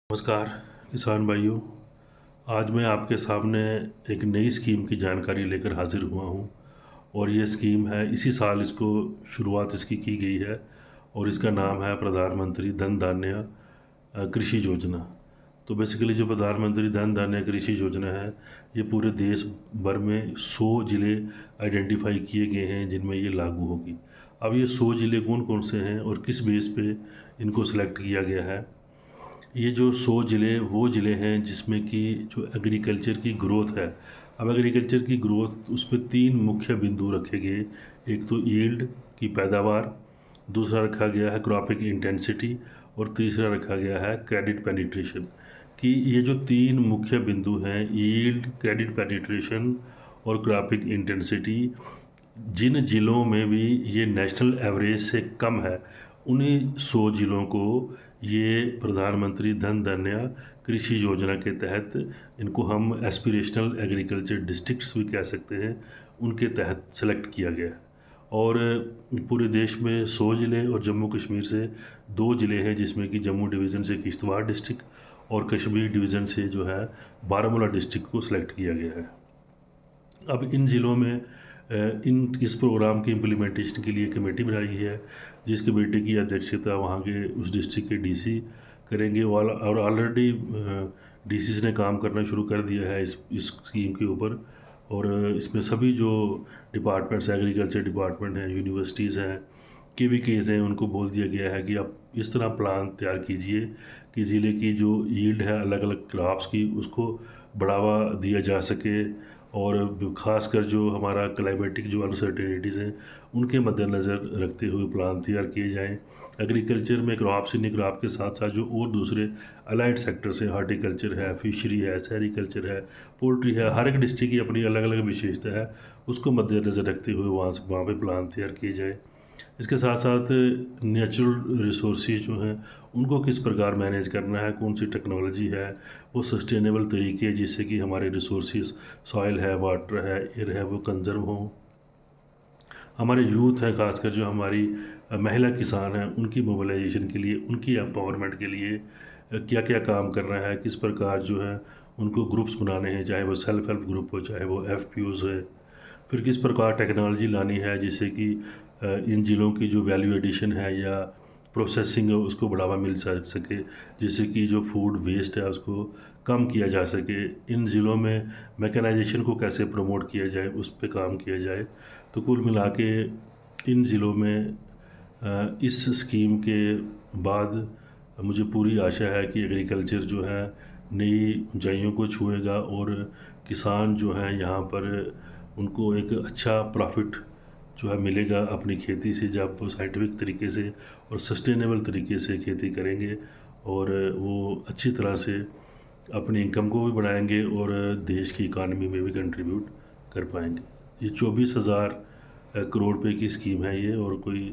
नमस्कार किसान भाइयों। आज मैं आपके सामने एक नई स्कीम की जानकारी लेकर हाजिर हुआ हूँ। और ये स्कीम है, इसी साल इसको शुरुआत इसकी की गई है और इसका नाम है प्रधानमंत्री धन धान्य कृषि योजना। तो बेसिकली जो प्रधानमंत्री धन धान्य कृषि योजना है, ये पूरे देश भर में 100 ज़िले आइडेंटिफाई किए गए हैं जिनमें ये लागू होगी। अब ये 100 ज़िले कौन कौन से हैं और किस बेस पे इनको सेलेक्ट किया गया है? ये जो 100 ज़िले वो ज़िले हैं जिसमें कि जो एग्रीकल्चर की ग्रोथ है। अब एग्रीकल्चर की ग्रोथ उस पे 3 मुख्य बिंदु रखे गए। एक तो यील्ड की पैदावार, दूसरा रखा गया है क्रॉपिंग इंटेंसिटी और तीसरा रखा गया है क्रेडिट पेनिट्रेशन। कि ये जो 3 मुख्य बिंदु हैं, यील्ड, क्रेडिट पेनिट्रेशन और क्रॉपिंग इंटेंसिटी, जिन ज़िलों में भी ये नेशनल एवरेज से कम है, उन्हीं 100 ज़िलों को ये प्रधानमंत्री धन धान्य कृषि योजना के तहत, इनको हम एस्पिरेशनल एग्रीकल्चर डिस्ट्रिक्ट्स भी कह सकते हैं, उनके तहत सेलेक्ट किया गया है। और पूरे देश में 100 ज़िले और जम्मू कश्मीर से 2 ज़िले हैं, जिसमें कि जम्मू डिवीज़न से किश्तवाड़ डिस्ट्रिक्ट और कश्मीर डिवीज़न से जो है बारामूला डिस्ट्रिक्ट को सिलेक्ट किया गया है। अब इन ज़िलों में इस प्रोग्राम की इम्प्लीमेंटेशन के लिए कमेटी बनाई गई है, जिस कमेटी की अध्यक्षता वहाँ के उस डिस्ट्रिक्ट के डीसी करेंगे। और ऑलरेडी डीसीज ने काम करना शुरू कर दिया है इस स्कीम के ऊपर। और इसमें सभी जो डिपार्टमेंट्स, एग्रीकल्चर डिपार्टमेंट हैं, यूनिवर्सिटीज़ हैं, केवीकेज़ हैं, उनको बोल दिया गया है कि आप इस तरह प्लान तैयार कीजिए कि ज़िले की जो यील्ड है अलग अलग क्रॉप्स की, उसको बढ़ावा दिया जा सके। और ख़ासकर जो हमारा क्लाइमेटिक जो अनसर्टेनिटीज़ हैं, उनके मद्देनज़र रखते हुए प्लान तैयार किए जाएँ। एग्रीकल्चर में क्रॉप्स, इन क्रॉप के साथ साथ जो और दूसरे अलाइड सेक्टर्स हैं, हॉर्टिकल्चर है, फिशरी है, सेरिकल्चर है, पोल्ट्री है, हर एक डिस्ट्रिक्ट की अपनी अलग अलग विशेषता है, उसको मद्देनज़र रखते हुए वहाँ पे प्लान तैयार किए जाए। इसके साथ साथ नेचुरल रिसोर्सेज जो हैं, उनको किस प्रकार मैनेज करना है, कौन सी टेक्नोलॉजी है, वो सस्टेनेबल तरीके जिससे कि हमारे रिसोर्सेज, सॉइल है, वाटर है, एयर है, वो कंजर्व हों। हमारे यूथ हैं, खासकर जो हमारी महिला किसान हैं, उनकी मोबिलाइजेशन के लिए, उनकी एम्पावरमेंट के लिए क्या क्या काम करना है, किस प्रकार जो है उनको ग्रुप्स बनाने हैं, चाहे वो सेल्फ हेल्प ग्रुप हो, चाहे वो एफपीओज़ है। फिर किस प्रकार टेक्नोलॉजी लानी है जिससे कि इन ज़िलों की जो वैल्यू एडिशन है या प्रोसेसिंग है उसको बढ़ावा मिल सके, जिससे कि जो फूड वेस्ट है उसको कम किया जा सके। इन ज़िलों में मैकेनाइजेशन को कैसे प्रमोट किया जाए, उस पे काम किया जाए। तो कुल मिला के इन ज़िलों में इस स्कीम के बाद मुझे पूरी आशा है कि एग्रीकल्चर जो है नई ऊंचाइयों को छुएगा और किसान जो हैं यहाँ पर उनको एक अच्छा प्रॉफिट जो है मिलेगा अपनी खेती से, जब वो साइंटिफिक तरीके से और सस्टेनेबल तरीके से खेती करेंगे और वो अच्छी तरह से अपनी इनकम को भी बढ़ाएंगे और देश की इकानमी में भी कंट्रीब्यूट कर पाएंगे। ये 24,000 करोड़ रुपए की स्कीम है ये, और कोई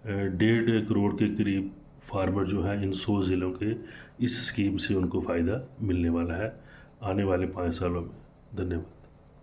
1.5 करोड़ के करीब फार्मर जो हैं इन 100 ज़िलों के, इस स्कीम से उनको फ़ायदा मिलने वाला है आने वाले 5 सालों में। धन्यवाद।